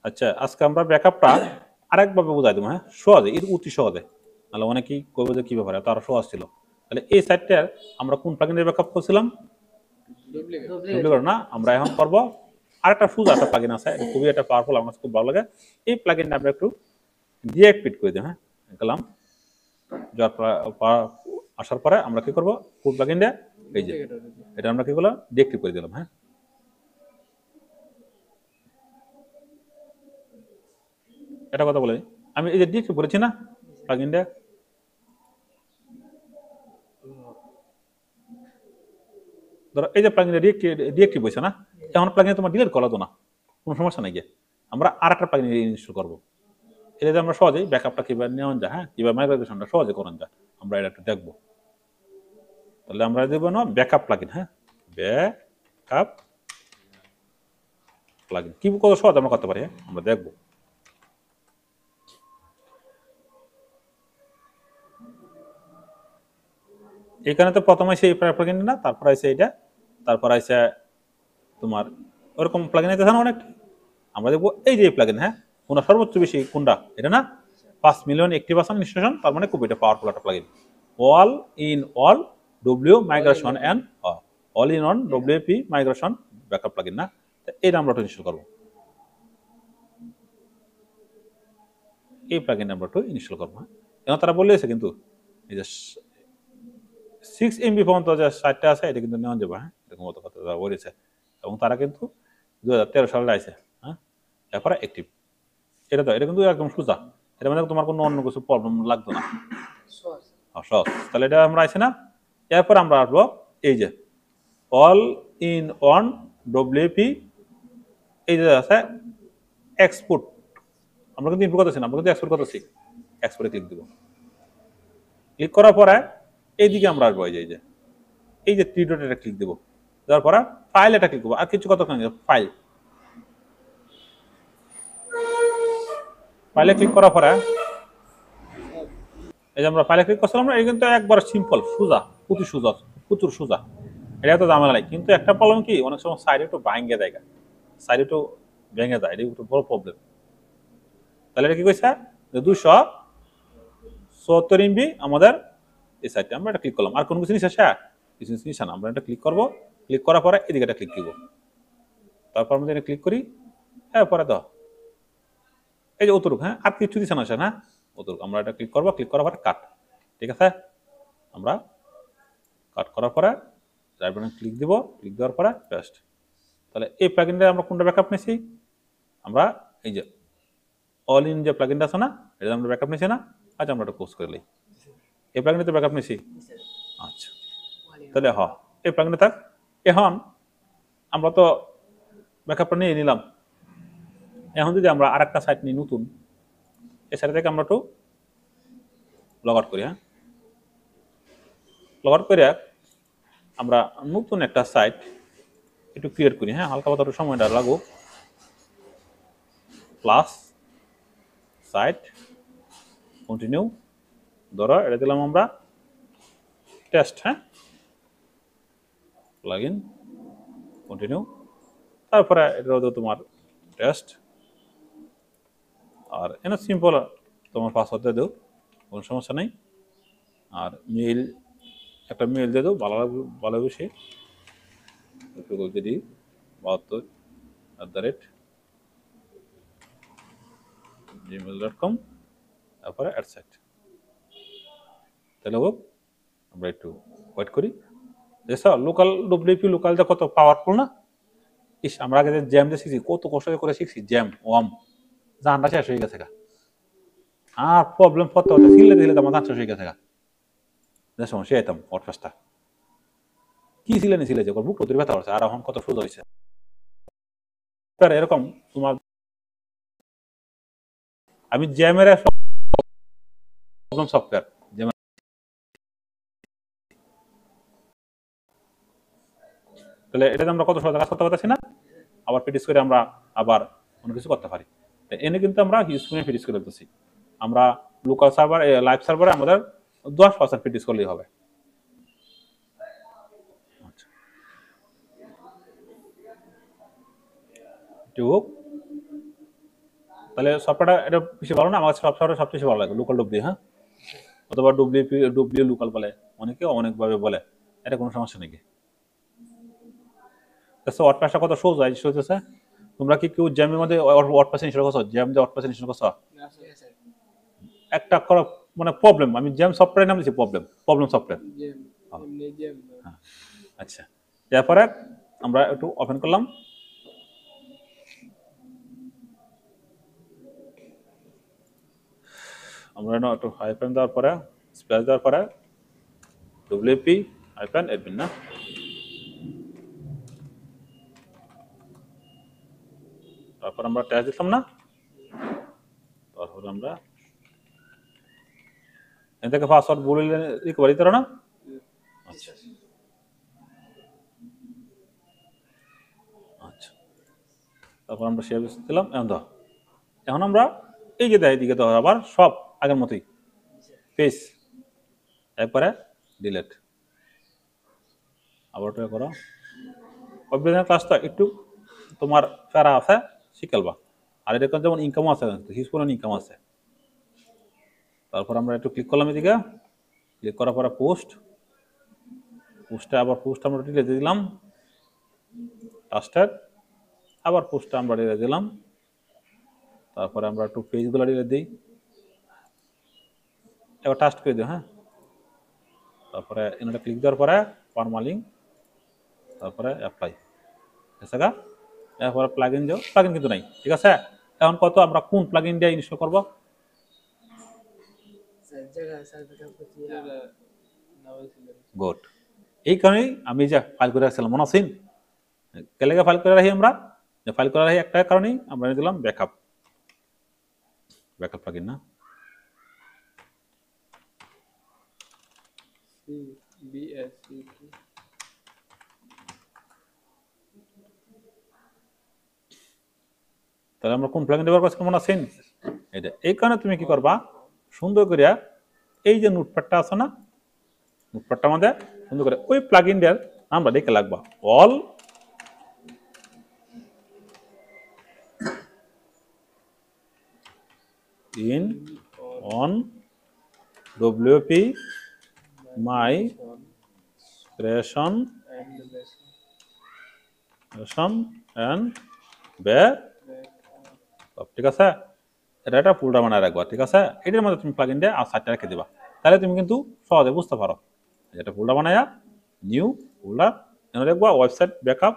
আচ্ছা, আজকে আমরা ব্যাকআপটা আরেকভাবে বুঝাই দেবো, হ্যাঁ, সহজে, এর অতি সহজে। নাহলে অনেকেই কইবে যে কি ব্যাপারে, তার সহজ ছিল। তাহলে এই সাইটটার আমরা কোন প্লাগইনের ব্যাকআপ করছিলাম? ডুপ্লিকেট না, আমরা এখন করব আরেকটা সুজ একটা প্লাগইন আছে, এটা খুবই একটা পাওয়ারফুল, আমার খুব ভালো লাগে। এই প্লাগইনটা আমরা একটু ডিঅ্যাক্টিভেট করে দিই, হ্যাঁ, গেলাম। আসার পরে আমরা কি করব, কোন প্লাগইনটা, এই যে এটা আমরা কি করলাম, ডিঅ্যাক্টিভ করে দিলাম, হ্যাঁ। এটা কথা বলে আমি এই যে ডিঅ্যাক্টিভ করেছি না প্লাগইনটা, ধরো এই যে প্লাগইনটা ডিঅ্যাক্টিভ হয়েছে না, এখন প্লাগইন তোমার ডিলিট করা তো না, কোনো সমস্যা নাই গিয়ে। আমরা আরেকটা প্লাগইন ইনস্টল করবো, এটা আমরা সহজেই ব্যাকআপটা কিভাবে নেওয়া যায়, হ্যাঁ, কিভাবে মাইগ্রেশনটা সহজে করা যায়, আমরা এটা একটু দেখবো। তাহলে আমরা দেবো না ব্যাকআপ প্লাগইন, হ্যাঁ, ব্যাকআপ প্লাগইন কি কত সহজ আমরা করতে পারি, হ্যাঁ, আমরা দেখবো। এখানে তো প্রথমে আইছে এই প্লাগইন না, তারপর আইছে এইটা, তারপর আইছে তোমার ওরকম প্লাগইন আইতেছে না অনেক। আমরা দেখবো এই যে প্লাগইন, হ্যাঁ, কোনটা সর্বোচ্চ বেশি, কোনটা এটা না, 5 মিলিয়ন অ্যাক্টিভ আছে ইনস্টলেশন, তার মানে খুব এটা পাওয়ারফুল একটা plugin. All in all W migration and all in one WP migration backup plugin না, এটা আমরা ইনস্টল করবো। এই প্লাগইন আমরা একটু ইনস্টল করবো, হ্যাঁ। এবং তারা বলেছে কিন্তু এই যে 6 MB পর্যন্ত যে সাইটটা আছে এটা কিন্তু নেওয়া যাবে, হ্যাঁ, এরকম মতো কথা তারা বলেছে। এবং তারা কিন্তু 2013 সালে আইছে, হ্যাঁ, এরপরে অ্যাক্টিভ। এটা তো এটা কিন্তু একদম সোজা, এটা মানে তোমার কোনো অন্য কিছু প্রবলেম লাগতো না, সহজ। তাহলে এটা আমরা আইছি না, এরপর আমরা আসবো এই যে অল ইন অন ডব্লিউপি, এই যে আছে এক্সপোর্ট, আমরা কিন্তু ইনপুট করতেছি না, আমরা কিন্তু এক্সপোর্ট করতেছি। এক্সপোর্টে ক্লিক দিব, ক্লিক করার পরে এইদিকে আমরা আসবো, এই যে থ্রি ডট, এটা ক্লিক দেবো, দেওয়ার পরে ফাইল এটা ক্লিক করবো, আর কিছু কথা ফাইল, ফাইলে ক্লিক করার পরে এই যে আমরা ফাইলে ক্লিক করছিলাম, এই কিন্তু একবার সিম্পল সোজা, প্রচুর সোজা, এটা তো ঝামেলা নাই। কিন্তু একটা প্রবলেম কি, অনেক সময় সাইড একটু ভাঙ্গে দেয়, সাইড একটু ভেঙে যায়, এটা একটু বড় প্রবলেম। তাহলে এটা কি কইছে যে 274 MB আমাদের এই সাইডটা, আমরা এটা ক্লিক করলাম। আর কোনো কিছু নিচ্ছে কিছু নিচ্ছে না, আমরা এটা ক্লিক করবো, ক্লিক করার পরে এদিকে এটা ক্লিক দিব, তারপর আমরা এটা ক্লিক করি, হ্যাঁ, পরে তো এই যে অতটুক, হ্যাঁ, আর কিছু দিচ্ছে না, হ্যাঁ, অতটুক আমরা এটা ক্লিক করবো, ক্লিক করার পরে কাট, ঠিক আছে। আমরা কাট করার পরে রাইট বাটনে ক্লিক দিব, ক্লিক দেওয়ার পরে পেস্ট। তাহলে এই প্লাগইনটা আমরা কোনটা ব্যাকআপ নিছি, আমরা এই যে অল ইন যে প্লাগইনটা আছে না, এটা আমরা ব্যাকআপ নিছি না। আচ্ছা, আমরা এটা পোস্ট করে লই, এই প্লাগইনটা ব্যাকআপ নিছি। আচ্ছা, তাহলে এই প্লাগইনটা থাক। এখন আমরা তো ব্যাকআপটা নিয়ে নিলাম, এখন যদি আমরা আরেকটা সাইট নিই নতুন, এই সাইট থেকে আমরা একটু লগ আউট করি, হ্যাঁ, লগ আউট করে আমরা নতুন একটা সাইট একটু ক্রিয়েট করি, হ্যাঁ, হালকা পাতলা সময়টা লাগুক। প্লাস সাইট কন্টিনিউ, ধরো এটা দিলাম আমরা টেস্ট, হ্যাঁ, প্লাগইন কন্টিনিউ, তারপরে এটা তোমার টেস্ট, আর এনে সিম্পল তোমার পাসওয়ার্ড দিয়ে দেও, কোনো সমস্যা নেই। আর মেইল, একটা মেইল দিয়ে দেও, ভালো বেশি যদি 72@gmail.com, তারপরে অ্যাডসেট। তাহলে হোক, আমরা একটু ওয়েট করি। লোকাল ডব্লিউপি লোকালটা কত পাওয়ারফুল না, ইস, আমরা আগে যে জ্যাম দিয়ে শিখছি, কত কষ্ট করে শিখছি, জ্যাম ওয়াম, জানটা শেষ হয়ে গেছে, আর প্রবলেম করতে হতে সিলে দিলে আমার জান শেষ হয়ে গেছে, যে সমস্যা আইতাম ওয়ার্ডপ্রেসটা কি ছিলে নি ছিলে যে বুক প্রতি ব্যথা হচ্ছে, আর এখন কত সোজা হয়েছে। এরকম তোমার আমি জ্যামের প্রবলেম সফটওয়্যার, তাহলে এটা আমরা কত সহজে কাজ করতে পারতেছি না, আবার প্র্যাকটিস করে আমরা আবার অন্য কিছু করতে পারি। এনে কিন্তু আমরা হিউজফুল প্র্যাকটিস করে দিতেছি, আমরা লোকাল সার্ভার লাইভ সার্ভারে আমাদের 10% প্র্যাকটিস করলেই হবে। তাহলে সফটওয়্যারটা এটা বেশি ভালো না? আমার সফটওয়্যারটা সবচেয়ে বেশি ভালো লাগে লোকাল ডব্লিউ, হ্যাঁ, অথবা ডব্লিউপি ডব্লিউ লোকাল বলে, অনেকে অনেকভাবে বলে, এটা কোনো সমস্যা নাকি? ওয়ার্ডপ্রেসটা কত সোজা এই হইতেছে। তোমরা কি কেউ জ্যামের মধ্যে ওয়ার্ডপ্রেস ইনস্টল করছো? জ্যাম দিয়ে ওয়ার্ডপ্রেস ইনস্টল করছো? একটা করা মানে প্রবলেম, আমি জ্যাম সফটওয়্যার নাম দিচ্ছি প্রবলেম, প্রবলেম সফটওয়্যার। হ্যাঁ, আচ্ছা, তারপরে আমরা একটু ওপেন করলাম। আমরা একটু হাইফেন দেওয়ার পরে স্পেস দেওয়ার পরে ডব্লিউপি হাইফেন অ্যাডমিন না, তারপর আমরা ট্যাগ দিতাম না, তারপর আমরা এখান থেকে পাসওয়ার্ড বলে রিকভারি দিতে না। আচ্ছা আচ্ছা, তারপর আমরা শেয়ার দিলাম। এখন আমরা এই যে দেয় দিকে তো আবার সব আগের মতোই পেজ, একবারে ডিলেট, আবার ট্রাই করো। অভ্যন্তরীণ ক্লাসটা একটু তোমার প্যারা আছে, শিখালবা। আর এটা যেমন ইনকাম আছে, হিউজ পরিমাণ ইনকাম আছে। তারপর আমরা একটু ক্লিক করলাম এদিকে, ক্লিক করার পরে পোস্টে আবার পোস্ট আমরা ডিলেট দিয়ে দিলাম, টাস্টেড, আবার পোস্টটা আমরা ডিলেট দিলাম। তারপরে আমরা একটু পেজগুলো ডিলেট দিই, এবার টাস্ট করে দিও। হ্যাঁ, তারপরে এখানে ক্লিক দেওয়ার পরে পারমালিঙ্ক, তারপরে অ্যাপ্লাই, ঠিক আছে। এরপরে প্লাগইন যাও, প্লাগইন কিন্তু নাই, ঠিক আছে। এখন কত আমরা কোন প্লাগইন দিয়ে ইনস্টল করব? গুড, এই কারণেই আমি যে ফাইল করে রাখছিলাম মনে আছেন, কেলেগে ফাইল করে রাখি আমরা, যে ফাইল করে রাখি একটা কারণেই আমরা দিলাম ব্যাকআপ, ব্যাকআপ প্লাগইন না, তাহলে আমরা কোন প্লাগইন ব্যবহার করছি মনে আছেন? এটা এই কারণে তুমি কি করবা, সুন্দর করে এই যে নোটপ্যাডটা আছে না, নোটপ্যাডটার মধ্যে সুন্দর করে ওই প্লাগইনটার নামটা দেখে লাগবা, all in one WP migration and backup, ঠিক আছে। এটা একটা ফোল্ডার বানায় রাখবা, ঠিক আছে। এটার মধ্যে তুমি প্লাগইন দিয়ে আর সাইটটা রেখে দিবা, তাহলে তুমি কিন্তু সহজে বুঝতে পারো। এটা ফোল্ডার বানায়া নিউ ফোল্ডার এনে রাখবা, ওয়েবসাইট ব্যাকআপ,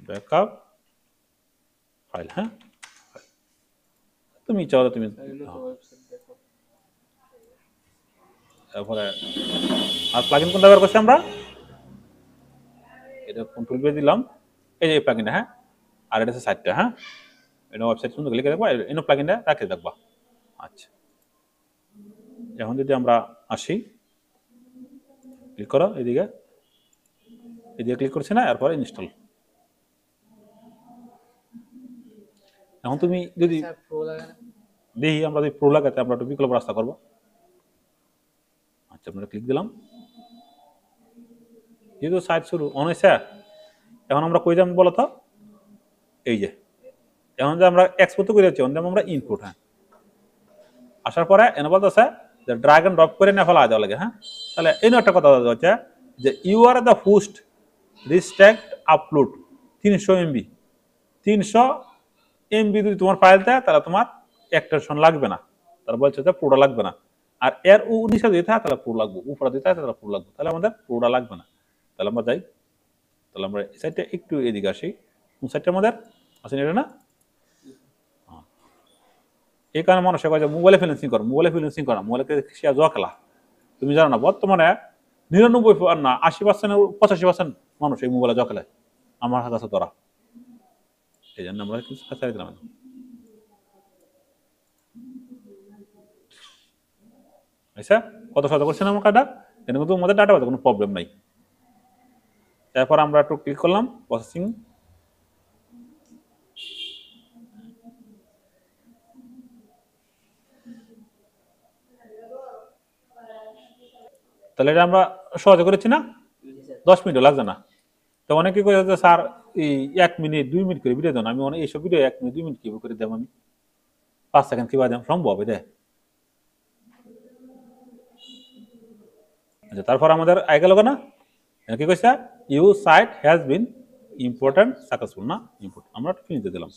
ব্যাকআপ ফাইল। হ্যাঁ, তুমি চাও তুমি তারপরে আর প্লাগইন কোনটা ব্যবহার করছি আমরা, এটা কন্ট্রোল দিয়ে দিলাম, এই যে প্লাগইনটা, হ্যাঁ, আর এটা হচ্ছে সাইটটা। হ্যাঁ, এটা ওয়েবসাইট সুন্দর লিখে রাখবা, এনো প্লাগইনটা রাখতে রাখবা। আচ্ছা, এখন যদি আমরা আসি, ক্লিক করো এদিকে, এদিকে ক্লিক করছি না, এরপর ইনস্টল। এখন তুমি যদি দেখি আমরা যদি প্রো লাগাতে, আমরা একটু বিকল্প রাস্তা করবো। আচ্ছা, আমরা ক্লিক দিলাম, যেহেতু সাইট শুরু অন হয়েছে, এখন আমরা কই যাম বলো তো, এই যে এখন যে আমরা এক্সপোর্ট করে যাচ্ছি, আমরা ইনপুট। হ্যাঁ, আসার পরে এনে বলতেছে যে ড্রাগ এন্ড ড্রপ করে না ফেলা দেওয়া লাগে। হ্যাঁ, তাহলে এই একটা কথা হচ্ছে যে you are the host restrict upload 300 MB, 300 MB যদি তোমার ফাইল দেয় তাহলে তোমার এক্সটেনশন লাগবে না, তার বলছে যে পুরো লাগবে না। আর এর নিচে দিতে হয় তাহলে পুরো লাগবে, উপরে দিতে হয় তাহলে পুরো লাগবে, তাহলে আমাদের পুরোটা লাগবে না। তাহলে আমরা যাই, তাহলে আমরা এই সাইডটা একটু এদিকে আসি, কোন সাইডটা আমাদের আসেন এটা না। এই কারণে মানুষ কয় যে মোবাইলে ফ্রিল্যান্সিং করো, মোবাইলে শেয়ার জোয়া খেলা। তুমি জানো না বর্তমানে 99 না 80% 85% মানুষ এই মোবাইলে জোয়া খেলে, আমার কাছে ধরা। এই জন্য আমরা কিছু কাছে দিলাম। আচ্ছা, কত শত করছেন আমার কার্ডটা, কিন্তু কিন্তু আমাদের ডাটা কোনো প্রবলেম নাই। তারপর আমরা একটু ক্লিক করলাম প্রসেসিং, তাহলে এটা আমরা সহজে করেছি না, 10 মিনিটও লাগছে না। তো অনেকে কয়ে যে স্যার এই 1 মিনিট 2 মিনিট করে ভিডিও দেন, আমি অনেক এইসব ভিডিও 1 মিনিট 2 মিনিট কিভাবে করে দেব, আমি 5 সেকেন্ড কিভাবে দেব, সম্ভব এটা? আচ্ছা, তারপর আমাদের আগে গেল না, কি কইছে, you site has been important successful না ইম্পর্টেন্ট, আমরা ফিনিশ দিয়ে দিলাম।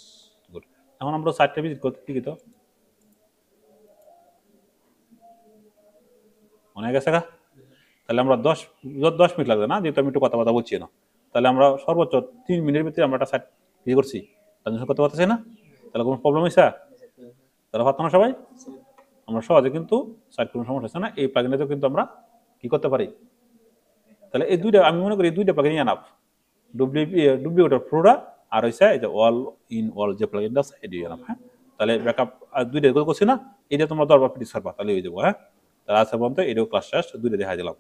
গুড। এখন আমরা সাইটটা ভিজিট করতে কি তো মনে গেছে গা? তাহলে আমরা 10 মিনিট লাগবে না, যেহেতু আমি একটু কথা বলছি না, তাহলে আমরা সর্বোচ্চ 3 মিনিটের ভিতরে আমরা একটা সাইট ইয়ে করছি, ট্রানজেকশন করতে পারতেছি না? তাহলে কোনো প্রবলেম হয়েছে? তাহলে পারতো না সবাই? আমরা সহজে কিন্তু সাইট কোনো সমস্যা হচ্ছে না, এই প্লাগিনেতেও কিন্তু আমরা কি করতে পারি। তাহলে এই দুইটা আমি মনে করি এই দুইটা প্লাগিন এনাফ, ডুপ্লিকেটর প্রোটা আর হয়েছে এই যে অল ইন অল যে প্লাগিনটা আছে এটি এনাফ। হ্যাঁ, তাহলে ব্যাকআপ আর দুইটা করছি না, এটা তোমরা 10 বার প্র্যাকটিস করবা, তাহলে হয়ে যাবো। হ্যাঁ, তাহলে আজকে পর্যন্ত এটাও ক্লাস শেষ, দুইটা দেখা দিলাম।